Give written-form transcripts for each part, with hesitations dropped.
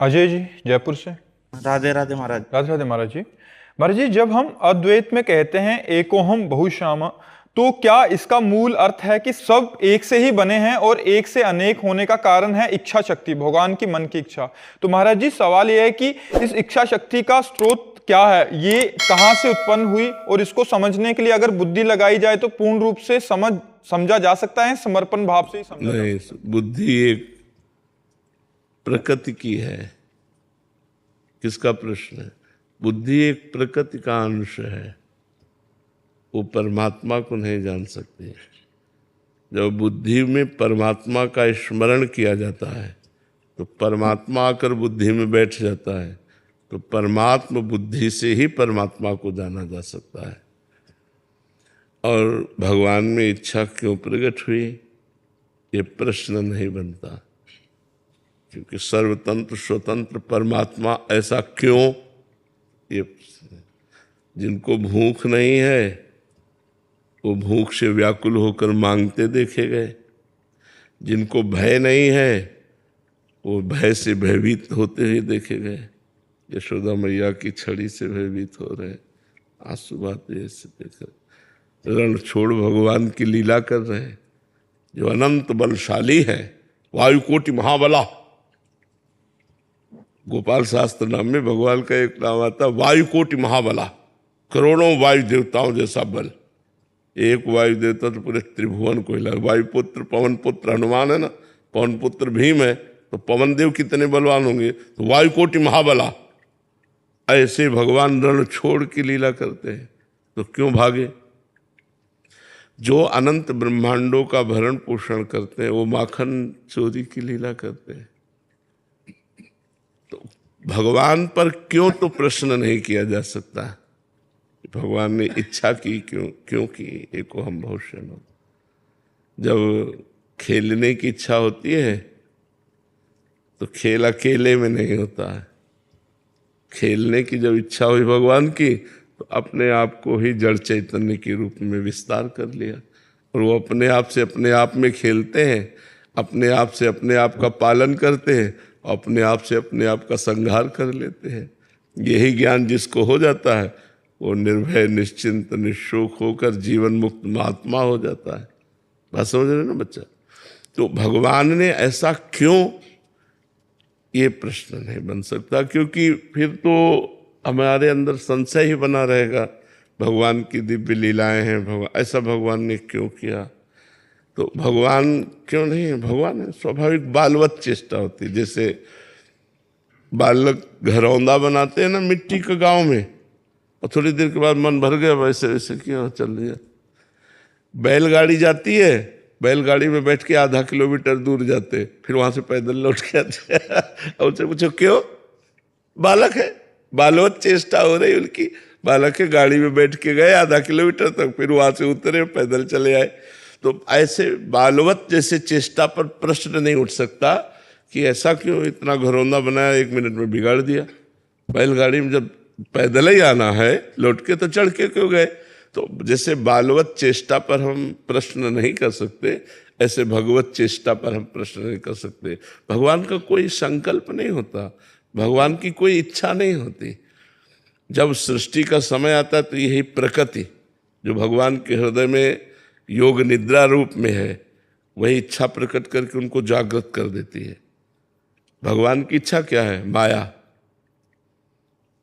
अजय जी, जयपुर से। राधे राधे महाराज। राधे राधे महाराज जी। महाराज जी, जब हम अद्वैत में कहते हैं एकोहम बहुश्यामा, तो क्या इसका मूल अर्थ है कि सब एक से ही बने हैं और एक से अनेक होने का कारण है इच्छा शक्ति, भगवान की मन की इच्छा? तो महाराज जी, सवाल यह है कि इस इच्छा शक्ति का स्रोत क्या है, ये कहां से उत्पन्न हुई, और इसको समझने के लिए अगर बुद्धि लगाई जाए तो पूर्ण रूप से समझा जा सकता है, समर्पण भाव से ही समझा नहीं, बुद्धि एक प्रकृति की है। किसका प्रश्न है? बुद्धि एक प्रकृति का अंश है, वो परमात्मा को नहीं जान सकती। जब बुद्धि में परमात्मा का स्मरण किया जाता है तो परमात्मा आकर बुद्धि में बैठ जाता है, तो परमात्मा बुद्धि से ही परमात्मा को जाना जा सकता है। और भगवान में इच्छा क्यों प्रकट हुई, ये प्रश्न नहीं बनता, क्योंकि सर्वतंत्र स्वतंत्र परमात्मा ऐसा क्यों, ये जिनको भूख नहीं है वो भूख से व्याकुल होकर मांगते देखे गए, जिनको भय नहीं है वो भय से भयभीत होते हुए देखे गए। यशोदा मैया की छड़ी से भयभीत हो रहे, आंसू बहाते ऐसे देकर रण छोड़ भगवान की लीला कर रहे हैं, जो अनंत बलशाली है, वायुकोटि महाबला। गोपाल शास्त्र नाम में भगवान का एक नाम आता, वायुकोटि महाबला, करोड़ों वायु देवताओं जैसा बल। एक वायु देवता तो पूरे त्रिभुवन को हिला। वायुपुत्र पवन पुत्र हनुमान है ना, पवन पुत्र भीम है, तो पवन देव कितने बलवान होंगे, तो वायुकोटि महाबला। ऐसे भगवान रण छोड़ के लीला करते हैं, तो क्यों भागे? जो अनंत ब्रह्मांडों का भरण पोषण करते हैं वो माखन चोरी की लीला करते हैं। तो भगवान पर क्यों तो प्रश्न नहीं किया जा सकता। भगवान ने इच्छा की क्यों की, एको हम बहुश्यामा। जब खेलने की इच्छा होती है तो खेल अकेले में नहीं होता है। खेलने की जब इच्छा हुई भगवान की तो अपने आप को ही जड़ चैतन्य के रूप में विस्तार कर लिया, और वो अपने आप में खेलते हैं, अपने आप से अपने आप का पालन करते हैं, अपने आप से अपने आप का संहार कर लेते हैं। यही ज्ञान जिसको हो जाता है वो निर्भय निश्चिंत निशोक होकर जीवन मुक्त महात्मा हो जाता है। बात समझ रहे ना बच्चा? तो भगवान ने ऐसा क्यों, ये प्रश्न नहीं बन सकता, क्योंकि फिर तो हमारे अंदर संशय ही बना रहेगा। भगवान की दिव्य लीलाएं हैं, ऐसा भगवान ने क्यों किया? तो भगवान क्यों नहीं है? भगवान है स्वाभाविक बालवत चेष्टा होती है। जैसे बालक घरौंदा बनाते हैं ना मिट्टी के गांव में, और थोड़ी देर के बाद मन भर गया, वैसे वैसे क्यों चल रही है। बैलगाड़ी जाती है, बैलगाड़ी में बैठ के आधा किलोमीटर दूर जाते, फिर वहां से पैदल लौट के आते और उनसे पूछो क्यों? बालक है, बालवत चेष्टा हो रही उनकी। बालक है, गाड़ी में बैठ के गए आधा किलोमीटर तक, फिर वहां से उतरे पैदल चले आए। तो ऐसे बालवत जैसे चेष्टा पर प्रश्न नहीं उठ सकता कि ऐसा क्यों इतना घरौंदा बनाया, 1 मिनट में बिगाड़ दिया। बैलगाड़ी में जब पैदल ही आना है, लौट के तो चढ़ के क्यों गए? तो जैसे बालवत चेष्टा पर हम प्रश्न नहीं कर सकते, ऐसे भगवत चेष्टा पर हम प्रश्न नहीं कर सकते। भगवान का कोई संकल्प नहीं होता, भगवान की कोई इच्छा नहीं होती। जब सृष्टि का समय आता है तो यही प्रकृति जो भगवान के हृदय में योग निद्रा रूप में है, वही इच्छा प्रकट करके उनको जागृत कर देती है। भगवान की इच्छा क्या है? माया।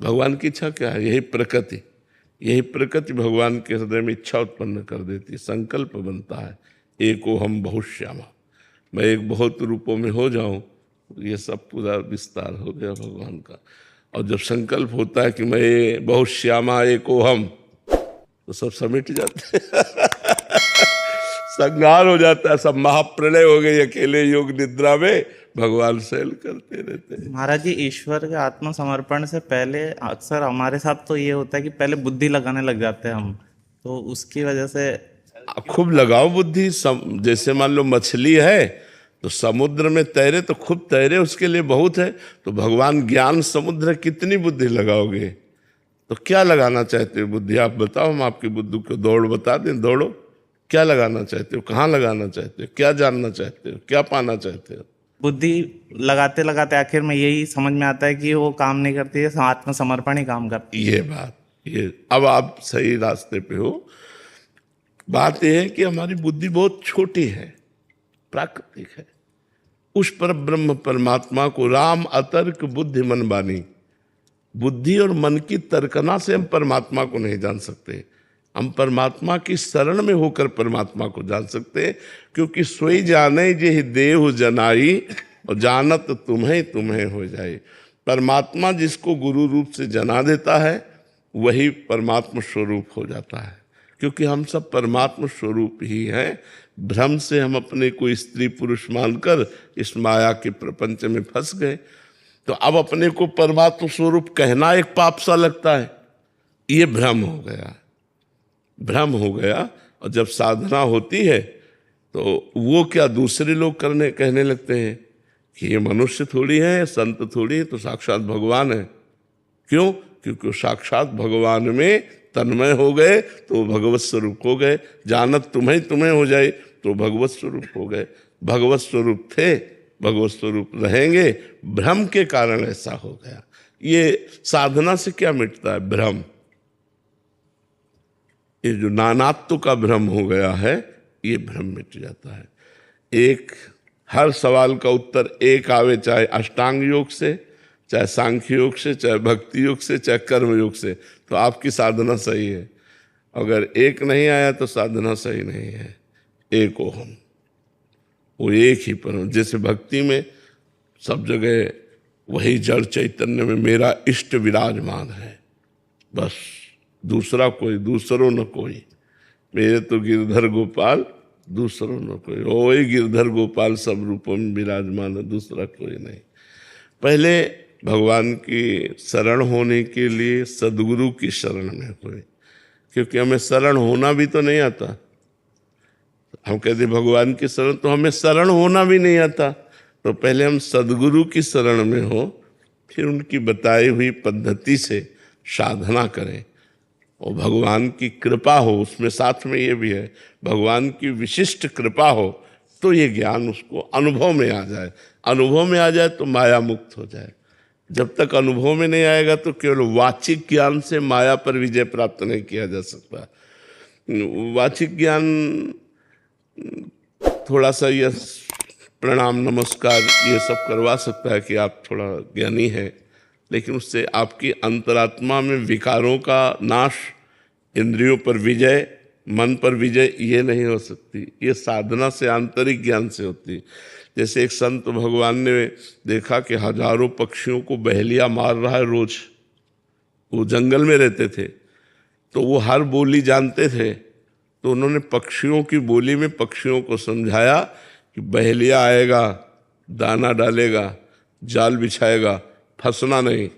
भगवान की इच्छा क्या है? यही प्रकृति। यही प्रकृति भगवान के हृदय में इच्छा उत्पन्न कर देती है, संकल्प बनता है, एको हम बहुश्यामा, मैं एक बहुत रूपों में हो जाऊं। ये सब पूरा विस्तार हो गया भगवान का। और जब संकल्प होता है कि मैं बहुश्यामा एको हम, तो सब समिट जाते हैं संहार हो जाता है, सब महाप्रलय हो गई। अकेले योग निद्रा में भगवान शैल करते रहते हैं। महाराज जी, ईश्वर के आत्मसमर्पण से पहले अक्सर हमारे साथ तो ये होता है कि पहले बुद्धि लगाने लग जाते हैं हम, तो उसकी वजह से खूब लगाओ बुद्धि। जैसे मान लो मछली है तो समुद्र में तैरे तो खूब तैरे, उसके लिए बहुत है। तो भगवान ज्ञान समुद्र, कितनी बुद्धि लगाओगे? तो क्या लगाना चाहते हो बुद्धि? आप बताओ, हम आपकी बुद्धि को दौड़ बता दें। दौड़ो, क्या लगाना चाहते हो, कहाँ लगाना चाहते हो, क्या जानना चाहते हो, क्या पाना चाहते हो? बुद्धि लगाते लगाते आखिर में यही समझ में आता है कि वो काम नहीं करती है, आत्मसमर्पण ही काम करती ये बात, ये अब आप सही रास्ते पे हो। बात यह है कि हमारी बुद्धि बहुत छोटी है, प्राकृतिक है। उस पर ब्रह्म परमात्मा को राम अतर्क बुद्धि मन बानी, बुद्धि और मन की तर्कना से हम परमात्मा को नहीं जान सकते। हम परमात्मा की शरण में होकर परमात्मा को जान सकते हैं, क्योंकि सोई जाने जे देह जनाई और जानत तुम्हें तुम्हें हो जाए। परमात्मा जिसको गुरु रूप से जना देता है वही परमात्मा स्वरूप हो जाता है, क्योंकि हम सब परमात्मा स्वरूप ही हैं। भ्रम से हम अपने को स्त्री पुरुष मानकर इस माया के प्रपंच में फंस गए। तो अब अपने को परमात्मा स्वरूप कहना एक पाप सा लगता है, ये भ्रम हो गया, भ्रम हो गया। और जब साधना होती है तो वो क्या दूसरे लोग कहने लगते हैं कि ये मनुष्य थोड़ी है, संत थोड़ी है, तो साक्षात भगवान है। क्यों? क्योंकि वो साक्षात भगवान में तन्मय हो गए तो भगवत स्वरूप हो गए। जानत तुम्हें तुम्हें हो जाए तो भगवत स्वरूप हो गए। भगवत स्वरूप थे, भगवत स्वरूप रहेंगे, भ्रम के कारण ऐसा हो गया। ये साधना से क्या मिटता है? भ्रम। ये जो नानात्व का भ्रम हो गया है, ये भ्रम मिट जाता है। एक हर सवाल का उत्तर एक आवे, चाहे अष्टांग योग से, चाहे सांख्य योग से, चाहे भक्ति योग से, चाहे कर्म योग से, तो आपकी साधना सही है। अगर एक नहीं आया तो साधना सही नहीं है। एक ओहम, वो एक ही परम। जैसे भक्ति में सब जगह वही जड़ चैतन्य में मेरा इष्ट विराजमान है, बस दूसरा कोई, दूसरों न कोई। मेरे तो गिरधर गोपाल दूसरों न कोई, वही गिरधर गोपाल सब रूपों में विराजमान है, दूसरा कोई नहीं। पहले भगवान की शरण होने के लिए सदगुरु की शरण में हुए, क्योंकि हमें शरण होना भी तो नहीं आता। हम कहते भगवान की शरण, तो हमें शरण होना भी नहीं आता। तो पहले हम सदगुरु की शरण में हो, फिर उनकी बताई हुई पद्धति से साधना करें और भगवान की कृपा हो। उसमें साथ में ये भी है, भगवान की विशिष्ट कृपा हो तो ये ज्ञान उसको अनुभव में आ जाए। अनुभव में आ जाए तो माया मुक्त हो जाए। जब तक अनुभव में नहीं आएगा तो केवल वाचिक ज्ञान से माया पर विजय प्राप्त नहीं किया जा सकता। वाचिक ज्ञान थोड़ा सा यह प्रणाम नमस्कार ये सब करवा सकता है कि आप थोड़ा ज्ञानी हैं, लेकिन उससे आपकी अंतरात्मा में विकारों का नाश, इंद्रियों पर विजय, मन पर विजय ये नहीं हो सकती। ये साधना से, आंतरिक ज्ञान से होती। जैसे एक संत भगवान ने देखा कि हजारों पक्षियों को बहेलिया मार रहा है रोज। वो जंगल में रहते थे तो वो हर बोली जानते थे, तो उन्होंने पक्षियों की बोली में पक्षियों को समझाया कि बहेलिया आएगा, दाना डालेगा, जाल बिछाएगा, फंसना नहीं।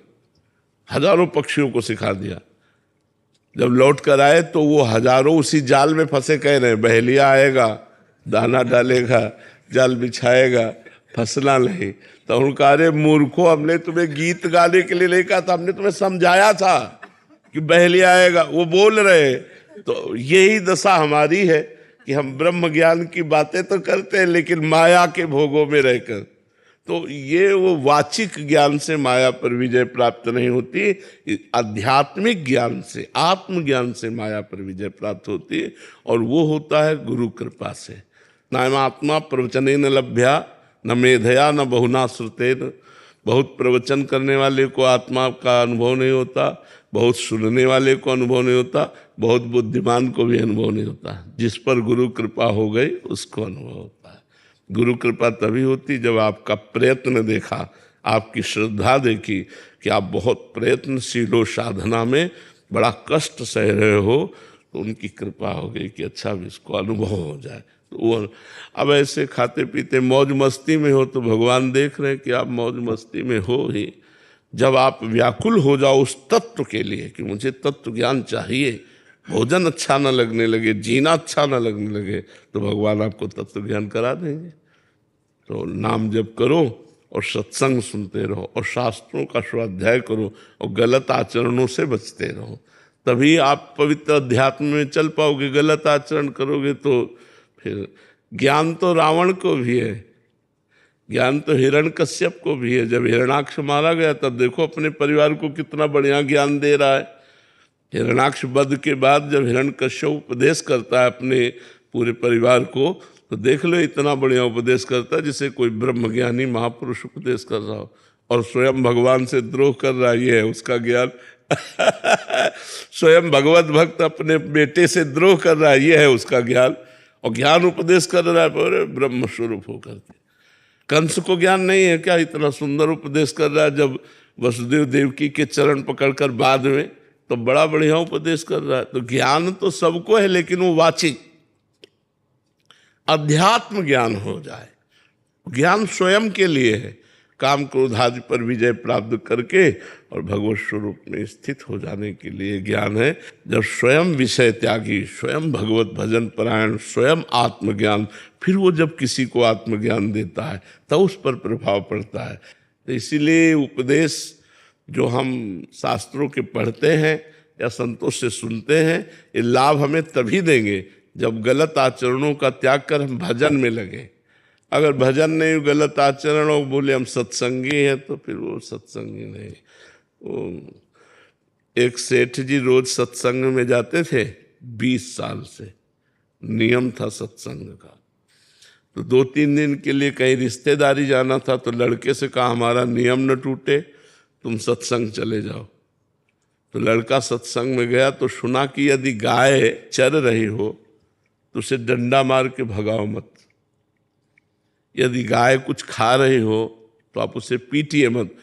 हजारों पक्षियों को सिखा दिया। जब लौट कर आए तो वो हजारों उसी जाल में फंसे कह रहे हैं, बहेलिया आएगा, दाना डालेगा, जाल बिछाएगा, फंसना नहीं। तो उनका, अरे मूर्खों, हमने तुम्हें गीत गाने के लिए नहीं कहा था, हमने तुम्हें समझाया था कि बहेलिया आएगा। वो बोल रहे। तो यही दशा हमारी है कि हम ब्रह्म ज्ञान की बातें तो करते हैं लेकिन माया के भोगों में रहकर। तो ये वो वाचिक ज्ञान से माया पर विजय प्राप्त नहीं होती, आध्यात्मिक ज्ञान से, आत्मज्ञान से माया पर विजय प्राप्त होती है। और वो होता है गुरु कृपा से। नाम आत्मा प्रवचनेन लभ्या न मेधया न बहुना श्रुतेन। बहुत प्रवचन करने वाले को आत्मा का अनुभव नहीं होता, बहुत सुनने वाले को अनुभव नहीं होता, बहुत बुद्धिमान को भी अनुभव नहीं होता। जिस पर गुरु कृपा हो गई उसको अनुभव होता है। गुरु कृपा तभी होती जब आपका प्रयत्न देखा, आपकी श्रद्धा देखी कि आप बहुत प्रयत्नशील हो, साधना में बड़ा कष्ट सह रहे हो, तो उनकी कृपा हो गई कि अच्छा भी इसको अनुभव हो जाए। तो वो अब ऐसे खाते पीते मौज मस्ती में हो तो भगवान देख रहे हैं कि आप मौज मस्ती में हो ही। जब आप व्याकुल हो जाओ उस तत्व के लिए कि मुझे तत्व ज्ञान चाहिए, भोजन अच्छा न लगने लगे, जीना अच्छा न लगने लगे, तो भगवान आपको तत्व ज्ञान करा देंगे। तो नाम जप करो और सत्संग सुनते रहो और शास्त्रों का स्वाध्याय करो और गलत आचरणों से बचते रहो, तभी आप पवित्र अध्यात्म में चल पाओगे। गलत आचरण करोगे तो फिर ज्ञान तो रावण को भी है, ज्ञान तो हिरण्यकश्यप को भी है। जब हिरणाक्ष मारा गया तब देखो अपने परिवार को कितना बढ़िया ज्ञान दे रहा है। हिरणाक्ष वध के बाद जब हिरण्यकश्यप उपदेश करता है अपने पूरे परिवार को, तो देख लो इतना बढ़िया उपदेश करता है जिसे कोई ब्रह्मज्ञानी महापुरुष उपदेश कर रहा हो, और स्वयं भगवान से द्रोह कर रहा है, ये है उसका ज्ञान। स्वयं भगवत भक्त अपने बेटे से द्रोह कर रहा है, ये है उसका ज्ञान। और ज्ञान उपदेश कर रहा है पूरे ब्रह्म स्वरूप होकर के। कंस को ज्ञान नहीं है क्या? इतना सुंदर उपदेश कर रहा है जब वसुदेव देवकी के चरण पकड़कर बाद में, तो बड़ा बढ़िया उपदेश कर रहा है। तो ज्ञान तो सबको है, लेकिन वो वाचिक अध्यात्म ज्ञान हो जाए। ज्ञान स्वयं के लिए है, काम क्रोध आदि पर विजय प्राप्त करके और भगवत स्वरूप में स्थित हो जाने के लिए ज्ञान है। जब स्वयं विषय त्यागी, स्वयं भगवत भजन परायण, स्वयं आत्मज्ञान, फिर वो जब किसी को आत्मज्ञान देता है तब उस पर प्रभाव पड़ता है। तो इसीलिए उपदेश जो हम शास्त्रों के पढ़ते हैं या संतों से सुनते हैं, ये लाभ हमें तभी देंगे जब गलत आचरणों का त्याग कर हम भजन में लगे। अगर भजन नहीं, गलत आचरण और बोले हम सत्संगी हैं, तो फिर वो सत्संगी नहीं। वो एक सेठ जी रोज सत्संग में जाते थे 20 साल से, नियम था सत्संग का। तो 2-3 दिन के लिए कहीं रिश्तेदारी जाना था, तो लड़के से कहा हमारा नियम न टूटे, तुम सत्संग चले जाओ। तो लड़का सत्संग में गया तो सुना कि यदि गाय चर रही हो तो उसे डंडा मार के भगाओ मत, यदि गाय कुछ खा रही हो तो आप उसे पीटिए मत,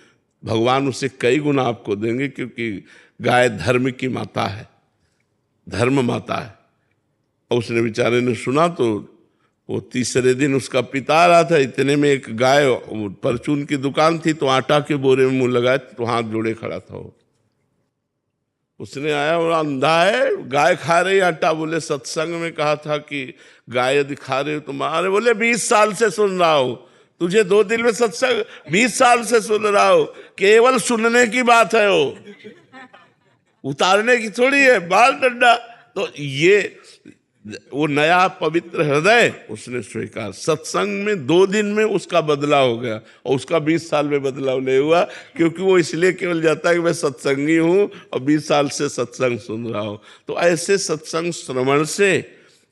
भगवान उसे कई गुना आपको देंगे, क्योंकि गाय धर्म की माता है, धर्म माता है। और उसने बेचारे ने सुना तो वो तीसरे दिन उसका पिता आ रहा था, इतने में एक गाय, परचून की दुकान थी, तो आटा के बोरे में मुंह लगाए तो हाथ जोड़े खड़ा था वो। उसने आया और अंधा है, गाय खा रही आटा। बोले सत्संग में कहा था कि गाय यदि खा रही हो तो मारे। बोले 20 साल से सुन रहा हूं, तुझे 2 दिन में सत्संग, 20 साल से सुन रहा हूं। केवल सुनने की बात है, वो उतारने की थोड़ी है, बाल डंडा। तो ये वो नया पवित्र हृदय उसने स्वीकार। सत्संग में 2 दिन में उसका बदलाव हो गया, और उसका 20 साल में बदलाव नहीं हुआ, क्योंकि वो इसलिए केवल जाता है कि मैं सत्संगी हूं और 20 साल से सत्संग सुन रहा हूं। तो ऐसे सत्संग श्रवण से,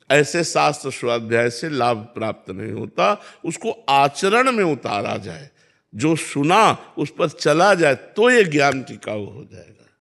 ऐसे शास्त्र स्वाध्याय से लाभ प्राप्त नहीं होता, उसको आचरण में उतारा जाए, जो सुना उस पर चला जाए, तो ये ज्ञान टिकाऊ हो जाएगा।